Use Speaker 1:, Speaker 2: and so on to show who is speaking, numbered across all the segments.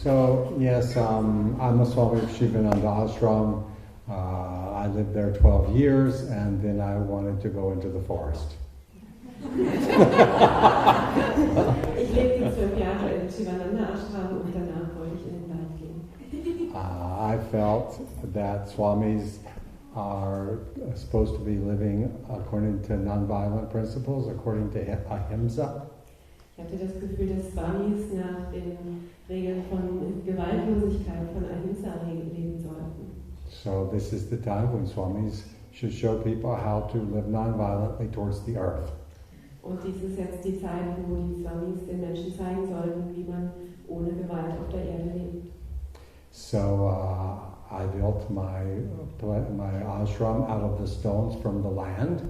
Speaker 1: So, yes, I'm a Swami of Shivananda Ashram. I lived there 12 years, and then I wanted to go into the forest.
Speaker 2: Ich lebte 12 Jahre im Shivananda Ashram und danach wollte ich in den Wald gehen.
Speaker 1: I felt that Swamis are supposed to be living according to nonviolent principles, according to ahimsa.
Speaker 2: Ich hatte das Gefühl, dass Swamis nach den Regeln von Gewaltlosigkeit, von Ahimsa leben sollten.
Speaker 1: So this is the time when Swamis should show people how to live nonviolently towards the earth.
Speaker 2: Und dies ist jetzt die Zeit, wo die Swamis den Menschen zeigen sollten, wie man ohne Gewalt auf der Erde lebt.
Speaker 1: So I built my ashram out of the stones from the land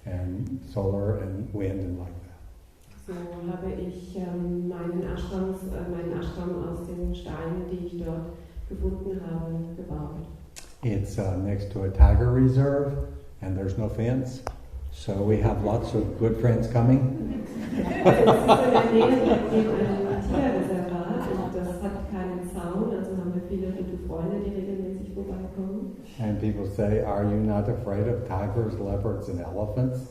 Speaker 1: and solar and wind and like that.
Speaker 2: So habe ich meinen Ashram aus den Steinen, die ich dort gefunden habe, gebaut.
Speaker 1: It's next to a tiger reserve and there's no fence. So we have lots of good friends coming.
Speaker 2: Es ist in der Nähe von einem Tierreservat und das hat keinen Zaun, also haben wir viele gute Freunde, die regelmäßig vorbeikommen.
Speaker 1: And people say, are you not afraid of tigers, leopards and elephants?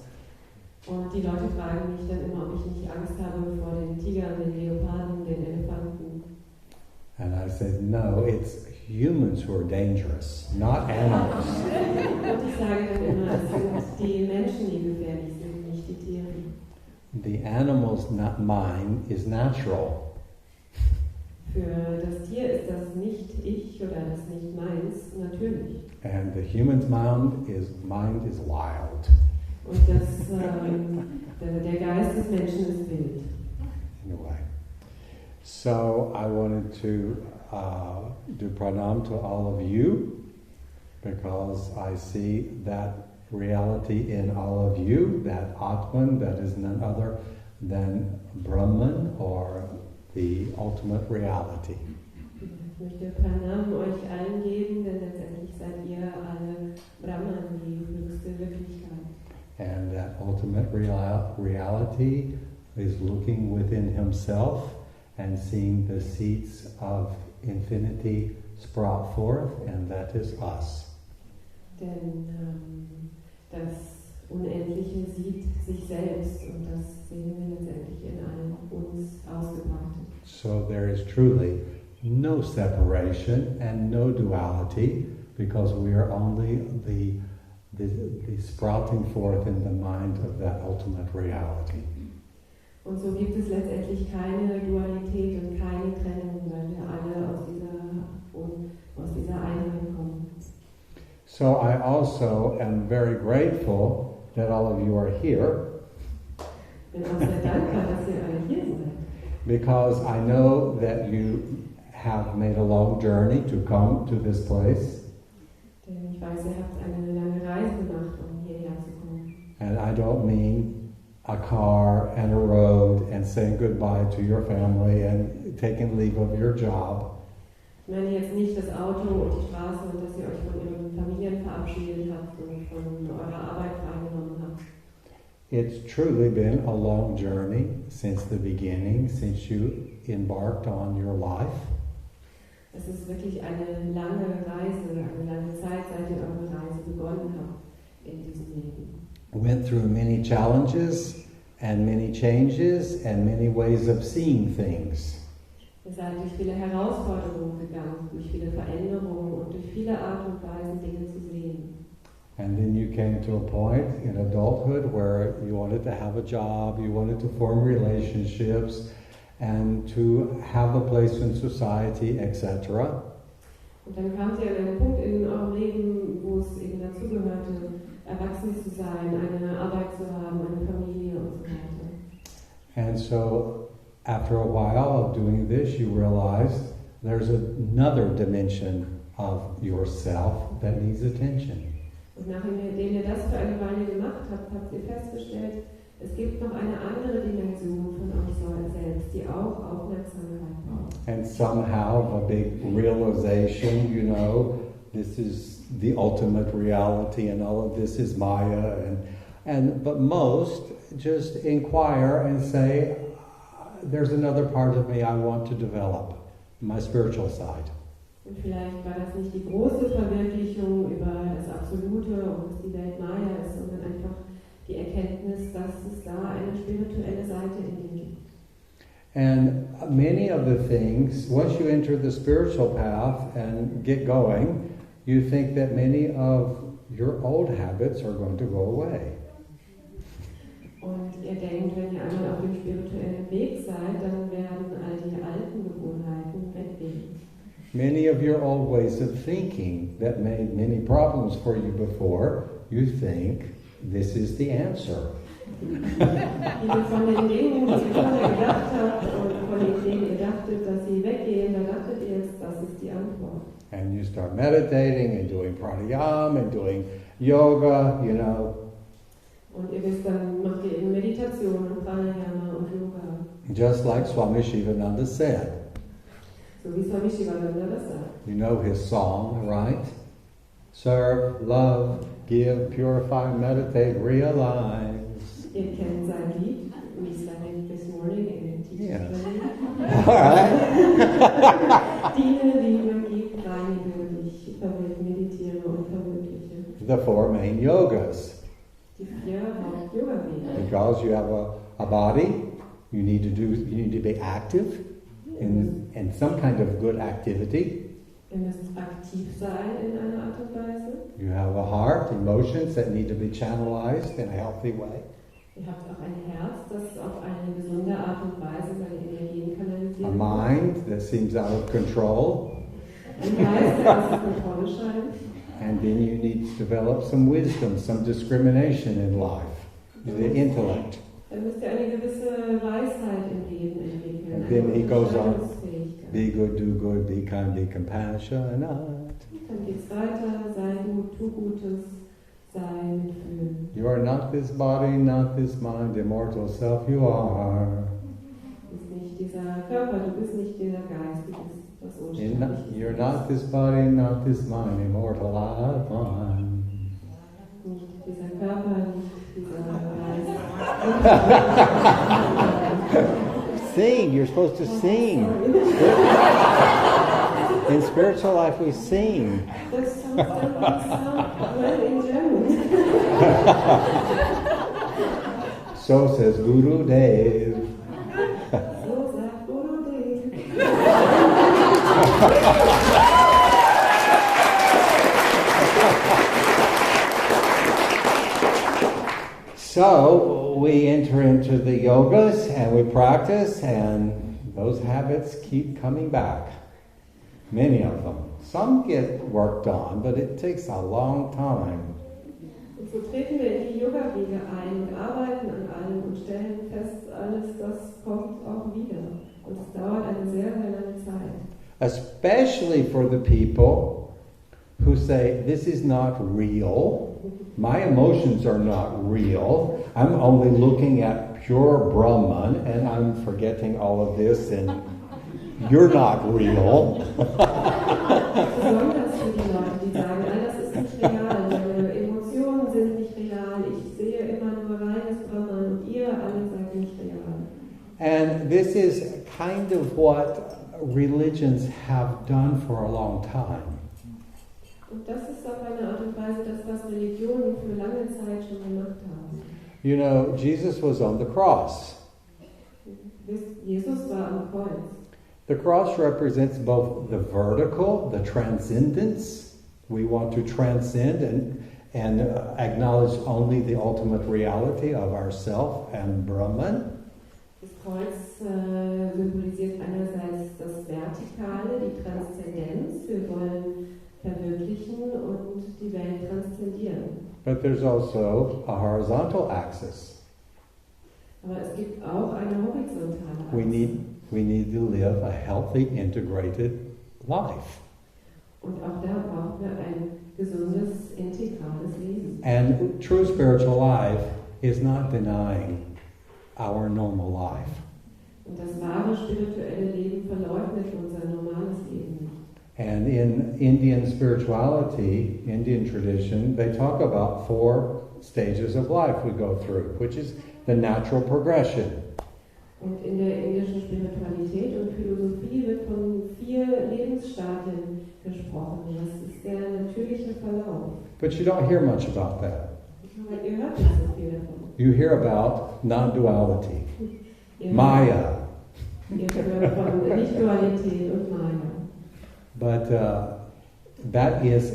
Speaker 2: Und die Leute fragen mich dann immer, ob ich nicht Angst habe vor den Tigern, den Leoparden, den Elefanten.
Speaker 1: And I said, no, it's humans who are dangerous, not animals.
Speaker 2: Und ich sage dann immer, es sind die Menschen, die gefährlich sind, nicht die Tiere.
Speaker 1: The animal's not mind is natural.
Speaker 2: Für das Tier ist das nicht ich oder das nicht meins, natürlich.
Speaker 1: And the human's mind is wild.
Speaker 2: Und der Geist des Menschen ist wild.
Speaker 1: Anyway, so I wanted to do pranam to all of you because I see that reality in all of you, that Atman, that is none other than Brahman or the ultimate reality.
Speaker 2: Ich möchte Pranam euch allen geben, denn letztendlich seid ihr alle Brahman, die höchste Wirklichkeit.
Speaker 1: And that ultimate reality is looking within himself and seeing the seeds of infinity sprout forth, and that is us.
Speaker 2: Denn das Unendliche sieht sich selbst und das sehen wir letztendlich in allen uns Ausgebreitet.
Speaker 1: So there is truly no separation and no duality because we are only the sprouting forth in the mind of that ultimate reality.
Speaker 2: Und so gibt es letztendlich keine Dualität und keine Trennung, weil wir alle aus dieser Einheit kommen.
Speaker 1: So I also am very grateful that all of you are here.
Speaker 2: Ich bin auch sehr dankbar, dass ihr alle hier seid.
Speaker 1: Because I know that you have made a long journey to come to this place.
Speaker 2: Denn ich weiß, ihr habt eine lange Reise gemacht, um hierher zu kommen.
Speaker 1: And I don't mean a car and a road and saying goodbye to your family and taking leave of your job.
Speaker 2: Ich meine jetzt nicht das Auto und die Straße und dass ihr euch von euren Familien verabschiedet habt und von eurer Arbeit freigenommen habt.
Speaker 1: It's truly been a long journey since the beginning, since you embarked on your life.
Speaker 2: Es ist wirklich eine lange Reise, eine lange Zeit, seit ihr eure Reise begonnen habt in diesem Leben.
Speaker 1: Went through many challenges and many changes and many ways of seeing things.
Speaker 2: Ihr seid durch viele Herausforderungen gegangen, durch viele Veränderungen und durch viele Art und Weisen Dinge zu sehen.
Speaker 1: And then you came to a point in adulthood where you wanted to have a job, you wanted to form relationships, and to have a place in society, etc.
Speaker 2: Und dann kamt ihr an einen Punkt in eurem Leben, wo es eben dazugehörte, erwachsen zu sein, eine Arbeit zu haben, eine Familie und so weiter.
Speaker 1: And so, after a while of doing this, you realized there's another dimension of yourself that needs attention.
Speaker 2: Und nachdem ihr das für eine Weile gemacht habt, habt ihr festgestellt, es gibt noch eine andere Dimension von euch selbst, die auch Aufmerksamkeit braucht.
Speaker 1: And somehow a big realization, this is the ultimate reality and all of this is Maya. But most just inquire and say, there's another part of me I want to develop. my spiritual side.
Speaker 2: Und vielleicht war das nicht die große Verwirklichung über das Absolute und dass die Welt Maya ist, sondern einfach die Erkenntnis, dass es da eine spirituelle Seite in dir gibt.
Speaker 1: And many of the things, once you enter the spiritual path and get going, you think that many of your old habits are going to go away.
Speaker 2: Und ihr denkt, wenn ihr einmal auf dem spirituellen Weg seid, dann werden all die alten Gewohnheiten weggehen.
Speaker 1: Many of your old ways of thinking that made many problems for you before, you think this is the answer.
Speaker 2: Viele von den Dingen, die ihr vorher gedacht habt und von den Dingen ihr dachtet, dass sie weggehen, da dachtet ihr jetzt, das ist die Antwort.
Speaker 1: And you start meditating and doing pranayama and doing yoga, you know.
Speaker 2: Und ihr wisst, dann macht ihr eben Meditation und Pranayama und Yoga.
Speaker 1: Just like Swami Shivananda said.
Speaker 2: So wie Swami Shivananda das sagt.
Speaker 1: You know his song, right? Serve, love, give, purify, meditate, realize.
Speaker 2: Ihr kennt sein Lied, we sang it this morning in den Teaching Training.
Speaker 1: Alright.
Speaker 2: Diene, liebe, gib, reinige dich, meditiere und verwirkliche.
Speaker 1: The four main yogas.
Speaker 2: Die 4 Haupt-Yoga-Wege.
Speaker 1: Because you have a body, you need to be active in some kind of good activity.
Speaker 2: Ihr müsst aktiv sein in einer Art und Weise.
Speaker 1: You have a heart, emotions that need to be channelized in a healthy way.
Speaker 2: Ihr habt auch ein Herz, das auf eine gesunde Art und Weise seine Energien kanalisiert.
Speaker 1: A mind that seems out of control.
Speaker 2: Ein Geist, der außer Kontrolle scheint.
Speaker 1: And then you need to develop some wisdom, some discrimination in life, the intellect.
Speaker 2: Dann müsst ihr eine gewisse Weisheit im Leben entwickeln.
Speaker 1: And then he goes on,
Speaker 2: Unterscheidungsfähigkeit.
Speaker 1: be good, do good, be kind, be compassionate.
Speaker 2: Dann geht's weiter, sei gut, tu Gutes, sei mitfühlend.
Speaker 1: You are not this body, not this mind, immortal self you are.
Speaker 2: Du bist nicht dieser Körper, du bist nicht dieser Geist, du bist das Unsterbliche.
Speaker 1: You're not this body, not this mind, immortal I am.
Speaker 2: Nicht dieser Körper, nicht dieser Geist.
Speaker 1: Sing, you're supposed to sing. In spiritual life we sing.
Speaker 2: Das sounds well in German.
Speaker 1: So says Guru Dev.
Speaker 2: So sagt Guru Dev.
Speaker 1: So we enter into the yogas and we practice, and those habits keep coming back. Many of them. Some get worked on, but it takes a long time.
Speaker 2: Und so treten wir in die Yoga-Wege ein und arbeiten an allem und stellen fest, alles das kommt auch wieder. Und es dauert eine sehr, sehr lange Zeit.
Speaker 1: Especially for the people who say, this is not real. My emotions are not real. I'm only looking at pure Brahman and I'm forgetting all of this and you're not real.
Speaker 2: Besonders für die Leute, die sagen, nein, das ist nicht real, meine Emotionen sind nicht real, ich sehe immer nur reines Brahman und ihr alle seid nicht real.
Speaker 1: And this is kind of what religions have done for a long time.
Speaker 2: Und das ist auf eine Art und Weise das, was Religionen für lange Zeit schon gemacht haben.
Speaker 1: You know, Jesus was on the cross.
Speaker 2: Jesus war am Kreuz.
Speaker 1: The cross represents both the vertical, the transcendence. We want to transcend and acknowledge only the ultimate reality of ourself and Brahman.
Speaker 2: Das Kreuz symbolisiert einerseits das Vertikale, die Transzendenz. Wir wollen verwirklichen und die Welt transzendieren.
Speaker 1: But there's also a horizontal axis.
Speaker 2: Aber es gibt auch eine horizontale Achse.
Speaker 1: We need to live a healthy, integrated life.
Speaker 2: Und auch da brauchen wir ein gesundes, integrales Leben.
Speaker 1: And true spiritual life is not denying our normal life.
Speaker 2: Und das wahre spirituelle Leben verleugnet unser normales Leben nicht.
Speaker 1: And in Indian spirituality, Indian tradition, they talk about 4 stages of life we go through, which is the natural progression.
Speaker 2: Und in der indischen Spiritualität und Philosophie wird von 4 Entwicklungsstadien gesprochen. Das ist der natürliche Verlauf.
Speaker 1: But you don't hear much about that.
Speaker 2: Aber ihr hört nicht so viel davon.
Speaker 1: You hear about non-duality,
Speaker 2: Ihr
Speaker 1: Maya.
Speaker 2: Ihr hört von Nicht-Dualität und Maya.
Speaker 1: But that is,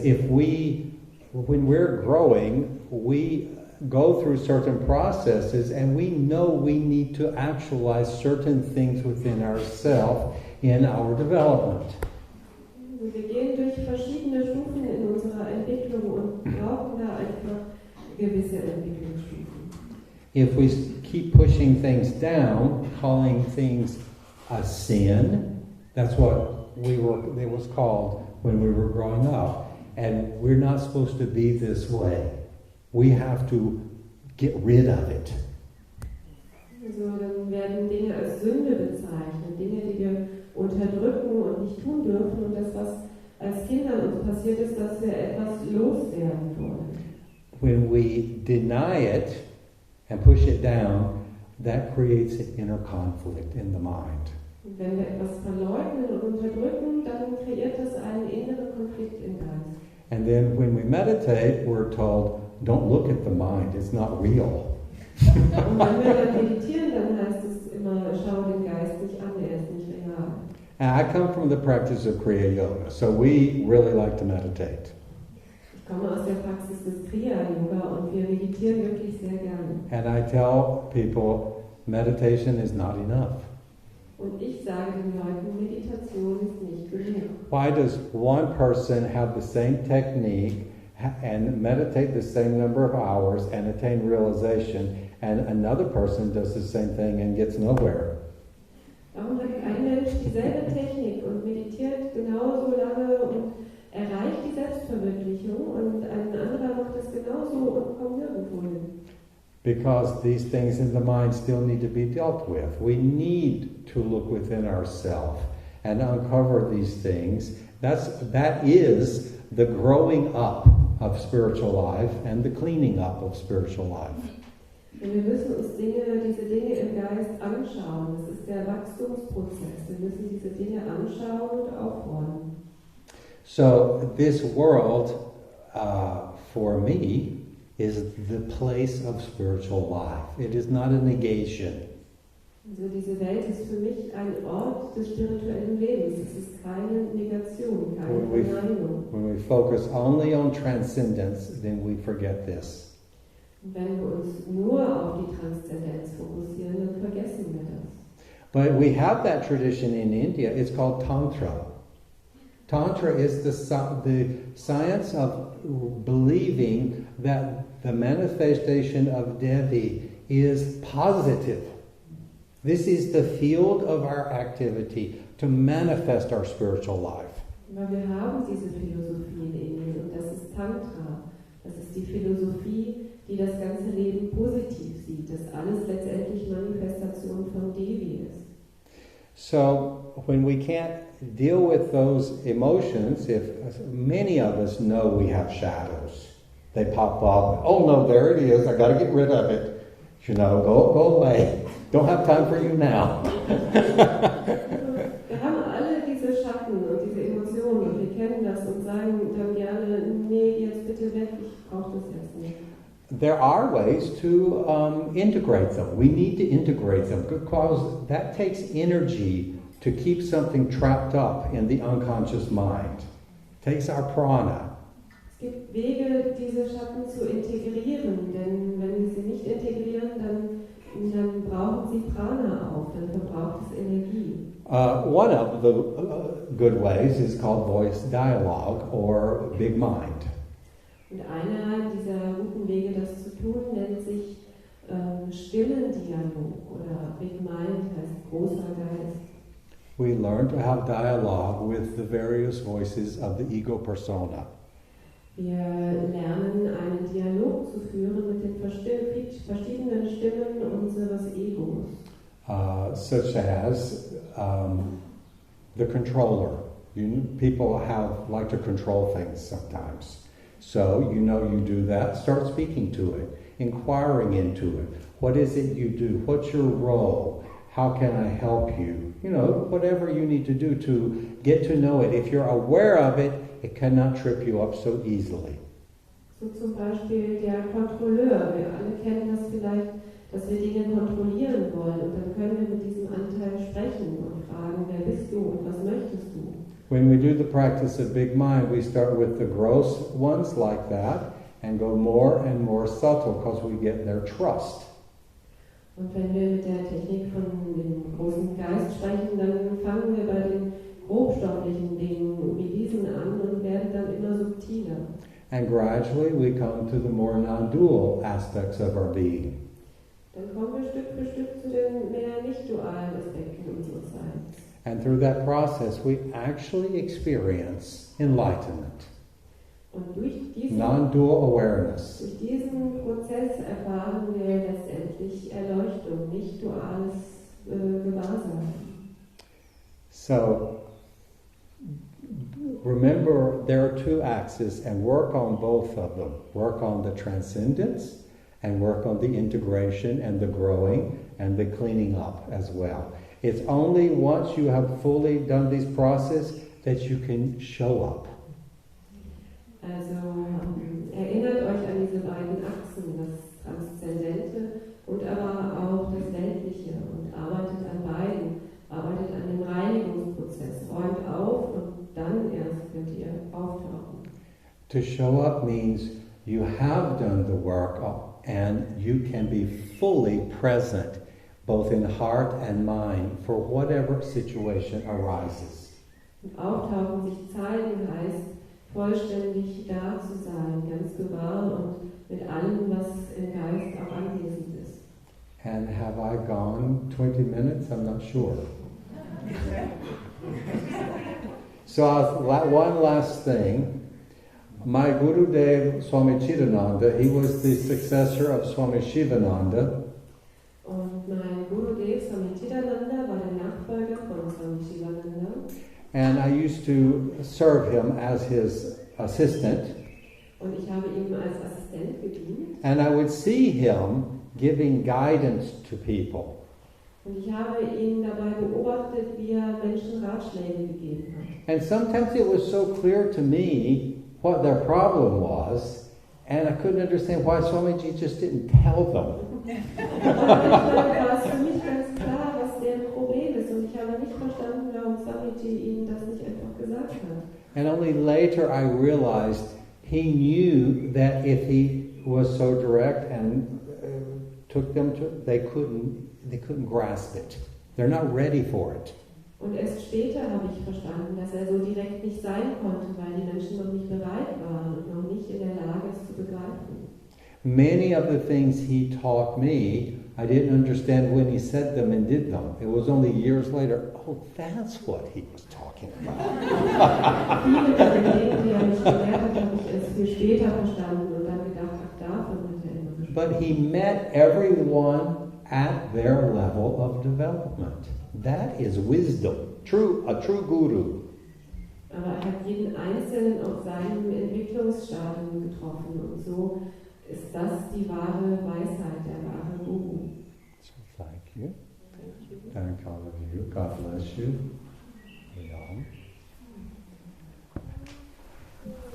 Speaker 1: when we're growing, we go through certain processes and we know we need to actualize certain things within ourselves in our development.
Speaker 2: Wir gehen durch verschiedene Stufen in unserer Entwicklung und brauchen da einfach gewisse Entwicklungsstufen.
Speaker 1: If we keep pushing things down, calling things a sin, that's what it was called when we were growing up. And we're not supposed to be this way. We have to get rid of it.
Speaker 2: Also dann werden Dinge als Sünde bezeichnet, Dinge, die wir unterdrücken und nicht tun dürfen. Und das, was als Kindern uns passiert ist, dass wir etwas loswerden wollen.
Speaker 1: When we deny it and push it down, that creates an inner conflict in the mind.
Speaker 2: Und wenn wir etwas verleugnen und unterdrücken, dann kreiert das einen inneren Konflikt im Geist.
Speaker 1: And then when we meditate, we're told, don't look at the mind, it's not real.
Speaker 2: Und wenn wir dann meditieren, dann heißt es immer, schau den Geist nicht an, er ist nicht real.
Speaker 1: And I come from the practice of Kriya Yoga, so we really like to meditate.
Speaker 2: Ich komme aus der Praxis des Kriya-Yoga und wir meditieren wirklich sehr gerne.
Speaker 1: And I tell people, meditation is not enough.
Speaker 2: Und ich sage den Leuten, Meditation ist nicht genug.
Speaker 1: Why does one person have the same technique and meditate the same number of hours and attain realization, and another person does the same thing and gets nowhere?
Speaker 2: Warum hat ein Mensch dieselbe Technik und meditiert genauso lange und erreicht die Selbstverwirklichung und ein anderer macht es genauso und kommt nirgendwo hin?
Speaker 1: Because these things in the mind still need to be dealt with. We need to look within ourselves and uncover these things. That is the growing up of spiritual life and the cleaning up of spiritual life.
Speaker 2: Und wir müssen uns diese Dinge im Geist anschauen. Das ist der Wachstumsprozess. Wir müssen diese Dinge anschauen und aufräumen.
Speaker 1: So this world, for me, is the place of spiritual life. It is not a negation.
Speaker 2: Also diese Welt ist für mich ein Ort des spirituellen Lebens. Es ist keine Negation, keine Verneinung.
Speaker 1: When we focus only on transcendence, then we forget this.
Speaker 2: Und wenn wir uns nur auf die Transzendenz fokussieren, dann vergessen wir das.
Speaker 1: But we have that tradition in India. It's called Tantra. Tantra is the science of believing that the manifestation of Devi is positive. This is the field of our activity to manifest our spiritual life.
Speaker 2: Weil wir haben diese Philosophie in Indien und das ist Tantra. Das ist die Philosophie, die das ganze Leben positiv sieht, dass alles letztendlich Manifestation von Devi ist.
Speaker 1: So when we can't deal with those emotions, if many of us know we have shadows, they pop up. Oh no, there it is. I got to get rid of it. You know, go away. Don't have time for you now.
Speaker 2: Wir haben alle diese Schatten und diese Emotionen und wir kennen das und sagen dann gerne, nee, jetzt bitte weg, ich brauche das jetzt nicht.
Speaker 1: There are ways to integrate them. We need to integrate them because that takes energy to keep something trapped up in the unconscious mind. It takes our prana.
Speaker 2: Es gibt Wege, diese Schatten zu integrieren, denn wenn wir sie nicht integrieren, dann brauchen sie Prana auf, dann verbraucht es Energie.
Speaker 1: One of the good ways is called voice dialogue or big mind.
Speaker 2: Und einer dieser guten Wege, das zu tun, nennt sich Stimmendialog oder Big Mind, heißt großer Geist.
Speaker 1: We learn to have dialogue with the various voices of the ego persona.
Speaker 2: Wir lernen, einen Dialog zu führen mit den verschiedenen Stimmen unseres Egos.
Speaker 1: Such as the controller. People like to control things sometimes. So you know you do that. Start speaking to it, inquiring into it. What is it you do? What's your role? how can I help you? You know, whatever you need to do to get to know it. If you're aware of it, it cannot trip you up so easily.
Speaker 2: So zum Beispiel der Kontrolleur. Wir alle kennen das vielleicht, dass wir Dinge kontrollieren wollen. Und dann können wir mit diesem Anteil sprechen und fragen, wer bist du und was möchtest du?
Speaker 1: When we do the practice of big mind, we start with the gross ones like that and go more and more subtle because we get their trust.
Speaker 2: Und wenn wir mit der Technik von dem großen Geist sprechen, dann fangen wir bei den grobstofflichen Dingen wie diesen an und werden dann immer subtiler.
Speaker 1: And gradually we come to the more non-dual aspects of our being.
Speaker 2: Dann kommen wir Stück für Stück zu den mehr nicht-dualen Aspekten unseres Seins.
Speaker 1: And through that process we actually experience enlightenment.
Speaker 2: Und durch diesen
Speaker 1: Non-dual awareness.
Speaker 2: Prozess erfahren wir letztendlich Erleuchtung, nicht duales Gewahrsein.
Speaker 1: So, remember there are two axes and work on both of them. Work on the transcendence and work on the integration and the growing and the cleaning up as well. It's only once you have fully done this process that you can show up.
Speaker 2: Also erinnert euch an diese beiden Achsen, das Transzendente und aber auch das Weltliche und arbeitet an beiden, arbeitet an dem Reinigungsprozess, räumt auf und dann erst könnt ihr auftauchen.
Speaker 1: To show up means you have done the work and you can be fully present both in heart and mind for whatever situation arises.
Speaker 2: Und auftauchen, sich zeigen heißt, vollständig da zu sein, ganz gewahr und mit allem, was im Geist auch anwesend ist.
Speaker 1: And have I gone 20 minutes? I'm not sure. So one last thing. My Gurudev Swami Chidananda, he was the successor of Swami Shivananda.
Speaker 2: Und mein Gurudev Swami Chidananda war der Nachfolger von Swami Shivananda.
Speaker 1: And I used to serve him as his assistant.
Speaker 2: Und ich habe ihm als Assistent gedient.
Speaker 1: And I would see him giving guidance to people.
Speaker 2: Und ich habe ihn dabei beobachtet, wie er Menschen Ratschläge gegeben hat.
Speaker 1: And sometimes it was so clear to me what their problem was, and I couldn't understand why Swamiji just didn't tell them.
Speaker 2: War es für mich ganz klar, was deren Problem ist, und ich habe nicht verstanden, warum Swamiji ihnen das nicht einfach gesagt hat.
Speaker 1: And only later I realized he knew that if he was so direct and took them to, they couldn't grasp it. They're not ready for it.
Speaker 2: Und erst später habe ich verstanden, dass er so direkt nicht sein konnte, weil die Menschen noch nicht bereit waren und noch nicht in der Lage, es zu begreifen.
Speaker 1: Many of the things he taught me, I didn't understand when he said them and did them. It was only years later, oh, that's what he was talking about.
Speaker 2: Viele von den Dingen, die er mich gelehrt hat, habe ich erst viel später verstanden und dann gedacht, ach, davon hat er immer gesprochen.
Speaker 1: But he met everyone at their level of development. That is wisdom, a true guru.
Speaker 2: Aber er hat jeden Einzelnen auf seinem Entwicklungsstadium getroffen und so ist das die wahre Weisheit, der wahre Guru.
Speaker 1: So thank you. Thank all of you. God bless you.